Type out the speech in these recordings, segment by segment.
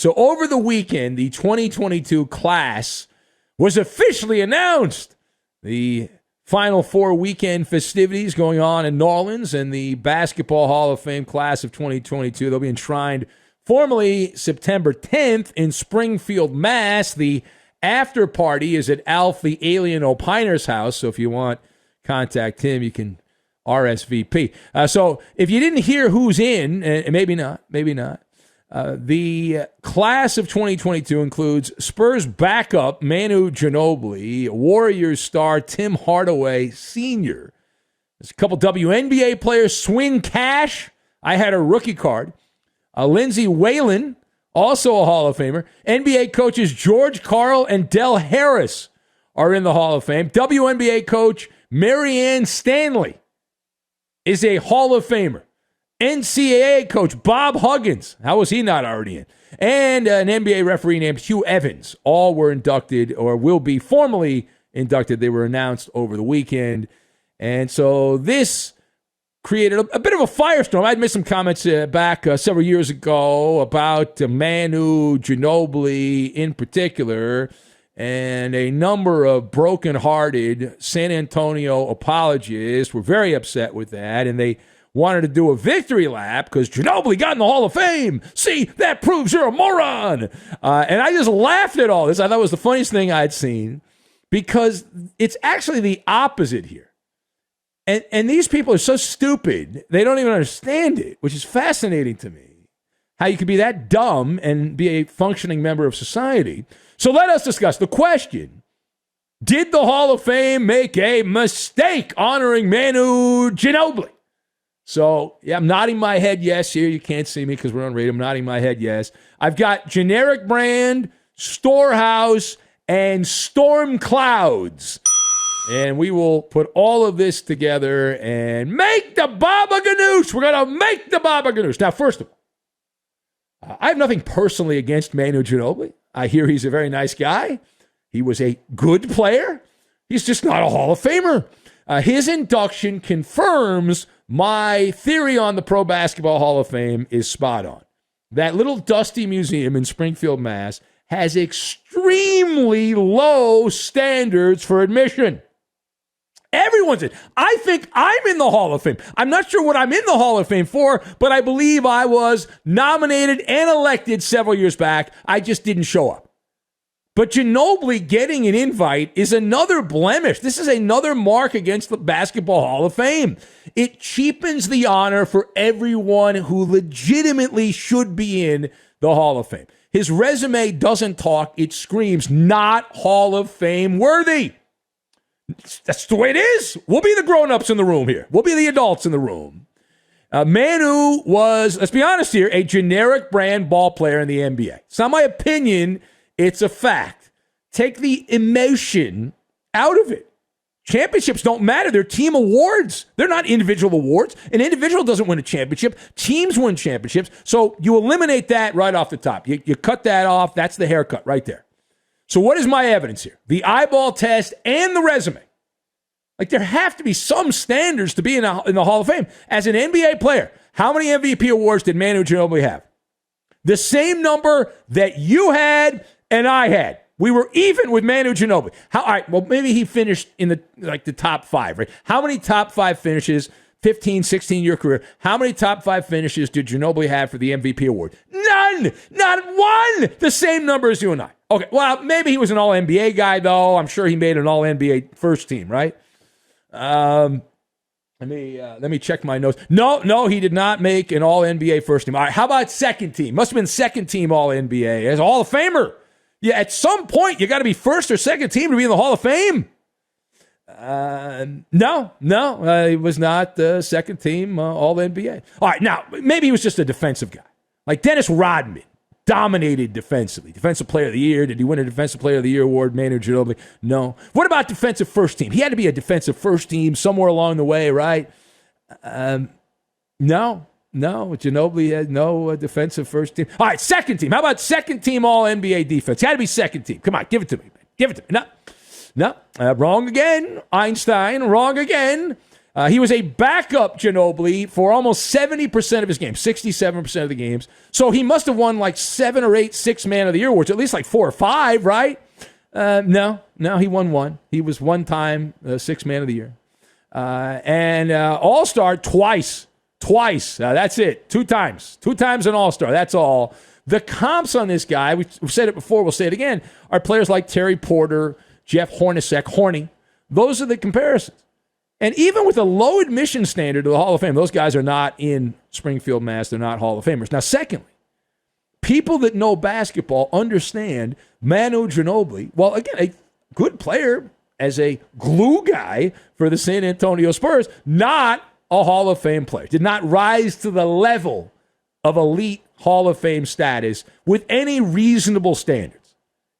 So over the weekend, the 2022 class was officially announced. The Final Four weekend festivities going on in New Orleans and the Basketball Hall of Fame class of 2022. They'll be enshrined formally September 10th in Springfield, Mass. The after party is at Alf the Alien Opiner's house. So if you want, contact him. You can RSVP. So if you didn't hear who's in, and maybe not, the class of 2022 includes Spurs backup Manu Ginobili, Warriors star Tim Hardaway Sr. There's a couple WNBA players, Swing Cash. I had a rookie card. Lindsey Whalen, also a Hall of Famer. NBA coaches George Karl and Del Harris are in the Hall of Fame. WNBA coach Marianne Stanley is a Hall of Famer. NCAA coach Bob Huggins, how was he not already in? And an NBA referee named Hugh Evans. All were inducted or will be formally inducted. They were announced over the weekend. And so this created a bit of a firestorm. I'd made some comments back several years ago about Manu Ginobili in particular, and a number of broken-hearted San Antonio apologists were very upset with that, and they wanted to do a victory lap because Ginobili got in the Hall of Fame. See, that proves you're a moron. And I just laughed at all this. I thought it was the funniest thing I'd seen because it's actually the opposite here. And these people are so stupid, they don't even understand it, which is fascinating to me, how you could be that dumb and be a functioning member of society. So let us discuss the question. Did the Hall of Fame make a mistake honoring Manu Ginobili? So, yeah, I'm nodding my head yes here. You can't see me because we're on radio. I'm nodding my head yes. I've got generic brand, Storehouse, and Storm Clouds. And we will put all of this together and make the Baba Ganoush. We're going to make the Baba Ganoush. Now, first of all, I have nothing personally against Manu Ginobili. I hear he's a very nice guy. He was a good player. He's just not a Hall of Famer. His induction confirms my theory on the Pro Basketball Hall of Fame is spot on. That little dusty museum in Springfield, Mass. has extremely low standards for admission. Everyone's in. I think I'm in the Hall of Fame. I'm not sure what I'm in the Hall of Fame for, but I believe I was nominated and elected several years back. I just didn't show up. But Ginobili getting an invite is another blemish. This is another mark against the Basketball Hall of Fame. It cheapens the honor for everyone who legitimately should be in the Hall of Fame. His resume doesn't talk. It screams not Hall of Fame worthy. That's the way it is. We'll be the grown-ups in the room here. We'll be the adults in the room. Manu was, let's be honest here, a generic brand ball player in the NBA. It's not my opinion. It's a fact. Take the emotion out of it. Championships don't matter. They're team awards. They're not individual awards. An individual doesn't win a championship. Teams win championships. So you eliminate that right off the top. You cut that off. That's the haircut right there. So what is my evidence here? The eyeball test and the resume. Like, there have to be some standards to be in the Hall of Fame. As an NBA player, how many MVP awards did Manu Ginobili have? The same number that you had and I had. We were even with Manu Ginobili. All right, well, maybe he finished in the top five, right? How many top five finishes, 15, 16-year career, how many top five finishes did Ginobili have for the MVP award? None! Not one! The same number as you and I. Okay, well, maybe he was an all-NBA guy, though. I'm sure he made an all-NBA first team, right? Let me check my notes. No, he did not make an all-NBA first team. All right, how about second team? Must have been second team all-NBA as a Hall of Famer. Yeah, at some point, you got to be first or second team to be in the Hall of Fame. No, he was not second team all-NBA. All right, now, maybe he was just a defensive guy. Like Dennis Rodman. Dominated defensively. Defensive Player of the Year. Did he win a Defensive Player of the Year award? Manu Ginobili? No. What about defensive first team? He had to be a defensive first team somewhere along the way, right? No. Ginobili had no defensive first team. All right, second team. How about second team All-NBA defense? Had to be second team. Come on, give it to me. Give it to me. No. Wrong again. Einstein, wrong again. He was a backup Ginobili for almost 70% of his games, 67% of the games. So he must have won like 7 or 8 Sixth Man of the Year awards, at least like 4 or 5, right? No, he won 1. He was 1 time Sixth Man of the Year. And All-Star twice. That's it. 2 times. 2 times an All-Star. That's all. The comps on this guy, we've said it before, we'll say it again, are players like Terry Porter, Jeff Hornacek, Horny. Those are the comparisons. And even with a low admission standard to the Hall of Fame, those guys are not in Springfield, Mass. They're not Hall of Famers. Now, secondly, people that know basketball understand Manu Ginobili, well, again, a good player as a glue guy for the San Antonio Spurs, not a Hall of Fame player. Did not rise to the level of elite Hall of Fame status with any reasonable standards.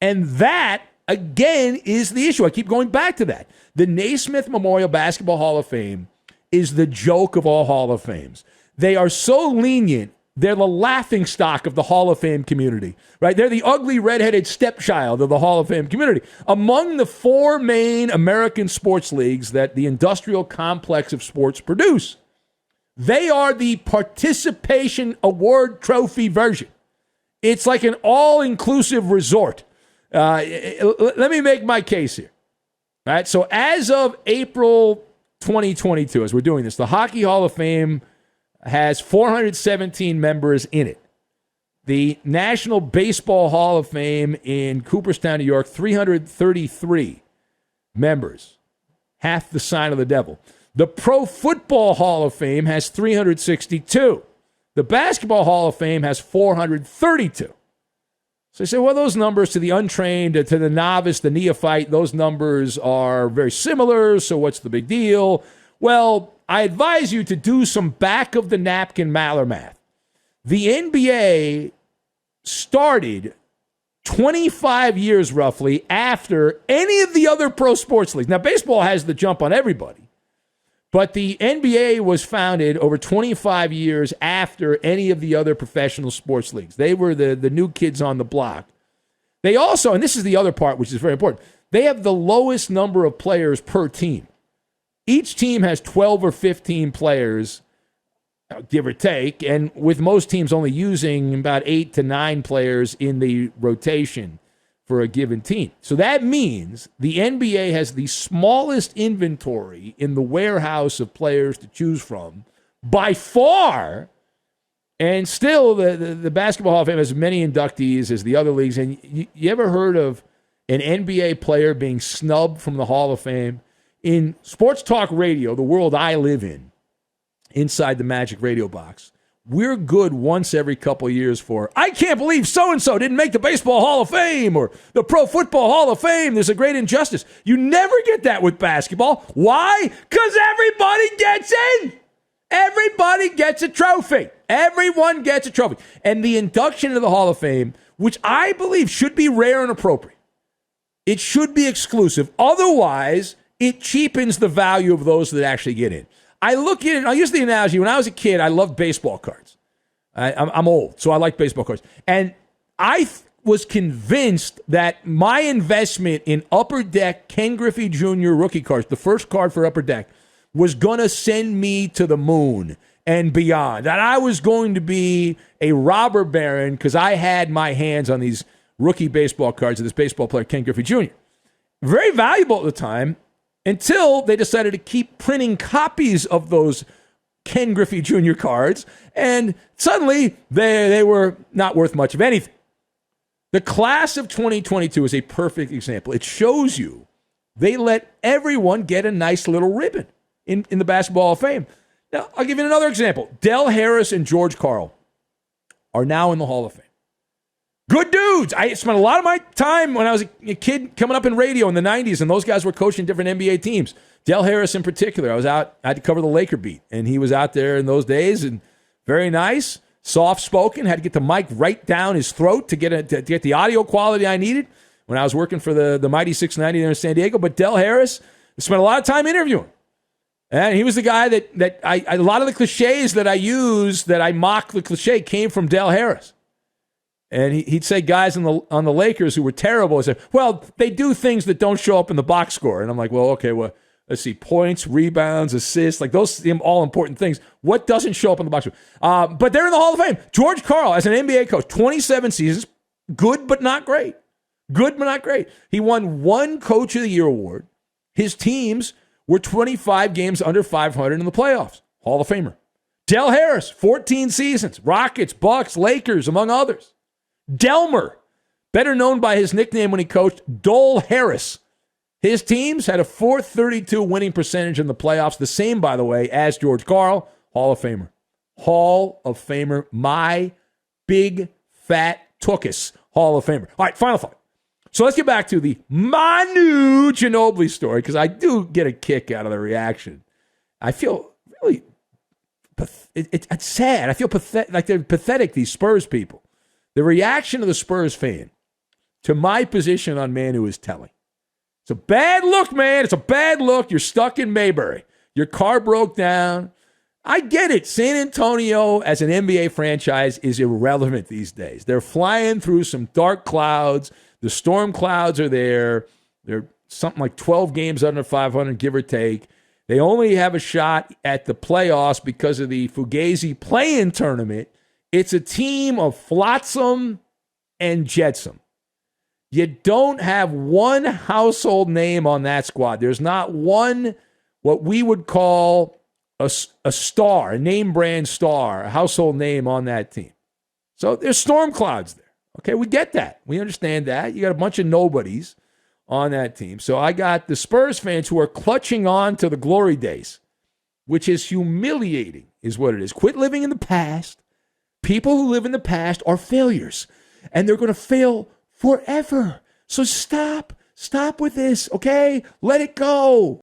And that, again, is the issue. I keep going back to that. The Naismith Memorial Basketball Hall of Fame is the joke of all Hall of Fames. They are so lenient, they're the laughingstock of the Hall of Fame community, right? They're the ugly redheaded stepchild of the Hall of Fame community. Among the 4 main American sports leagues that the industrial complex of sports produce, they are the participation award trophy version. It's like an all-inclusive resort. Let me make my case here. All right, so as of April 2022, as we're doing this, the Hockey Hall of Fame has 417 members in it. The National Baseball Hall of Fame in Cooperstown, New York, 333 members, half the sign of the devil. The Pro Football Hall of Fame has 362. The Basketball Hall of Fame has 432. So you say, well, those numbers to the untrained, to the novice, the neophyte, those numbers are very similar, so what's the big deal? Well, I advise you to do some back-of-the-napkin MALLER math. The NBA started 25 years roughly after any of the other pro sports leagues. Now, baseball has the jump on everybody, but the NBA was founded over 25 years after any of the other professional sports leagues. They were the new kids on the block. They also, and this is the other part which is very important, they have the lowest number of players per team. Each team has 12 or 15 players, give or take, and with most teams only using about 8 to 9 players in the rotation for a given team. So that means the NBA has the smallest inventory in the warehouse of players to choose from by far, and still the Basketball Hall of Fame has as many inductees as the other leagues. And you ever heard of an NBA player being snubbed from the Hall of Fame? In sports talk radio, the world I live in, inside the Magic Radio box, we're good once every couple of years for, I can't believe so-and-so didn't make the Baseball Hall of Fame or the Pro Football Hall of Fame. There's a great injustice. You never get that with basketball. Why? Because everybody gets in. Everybody gets a trophy. Everyone gets a trophy. And the induction into the Hall of Fame, which I believe should be rare and appropriate, it should be exclusive. Otherwise, it cheapens the value of those that actually get in. I look at it, I'll use the analogy. When I was a kid, I loved baseball cards. I'm old, so I like baseball cards. And I was convinced that my investment in Upper Deck Ken Griffey Jr. rookie cards, the first card for Upper Deck, was going to send me to the moon and beyond. That I was going to be a robber baron because I had my hands on these rookie baseball cards of this baseball player, Ken Griffey Jr. Very valuable at the time, until they decided to keep printing copies of those Ken Griffey Jr. cards, and suddenly they were not worth much of anything. The class of 2022 is a perfect example. It shows you they let everyone get a nice little ribbon in the Basketball Hall of Fame. Now, I'll give you another example. Del Harris and George Karl are now in the Hall of Fame. Good dudes. I spent a lot of my time when I was a kid coming up in radio in the 90s, and those guys were coaching different NBA teams. Del Harris in particular. I had to cover the Laker beat, and he was out there in those days, and very nice, soft-spoken, had to get the mic right down his throat to get the audio quality I needed when I was working for the Mighty 690 there in San Diego. But Del Harris spent a lot of time interviewing. And he was the guy that a lot of the cliches that I use, that I mock the cliche, came from Del Harris. And he'd say guys on the Lakers who were terrible, he'd say, well, they do things that don't show up in the box score. And I'm like, well, okay, well, Let's see, points, rebounds, assists, like those seem all important things. What doesn't show up in the box score? But they're in the Hall of Fame. George Karl, as an NBA coach, 27 seasons, good but not great. Good but not great. He won one Coach of the Year award. His teams were 25 games under 500 in the playoffs. Hall of Famer. Del Harris, 14 seasons. Rockets, Bucks, Lakers, among others. Delmer, better known by his nickname when he coached, Dole Harris. His teams had a .432 winning percentage in the playoffs, the same, by the way, as George Karl, Hall of Famer. Hall of Famer, my big fat tookus, Hall of Famer. All right, final thought. So let's get back to the Manu Ginobili story, because I do get a kick out of the reaction. I feel really, it's sad. I feel like they're pathetic, these Spurs people. The reaction of the Spurs fan to my position on Manu is telling. It's a bad look, man. It's a bad look. You're stuck in Mayberry. Your car broke down. I get it. San Antonio as an NBA franchise is irrelevant these days. They're flying through some dark clouds. The storm clouds are there. They're something like 12 games under 500, give or take. They only have a shot at the playoffs because of the Fugazi play-in tournament. It's a team of flotsam and jetsam. You don't have one household name on that squad. There's not one, what we would call a star, a name brand star, a household name on that team. So there's storm clouds there. Okay, we get that. We understand that. You got a bunch of nobodies on that team. So I got the Spurs fans who are clutching on to the glory days, which is humiliating, is what it is. Quit living in the past. People who live in the past are failures, and they're going to fail forever. So stop with this, okay? Let it go.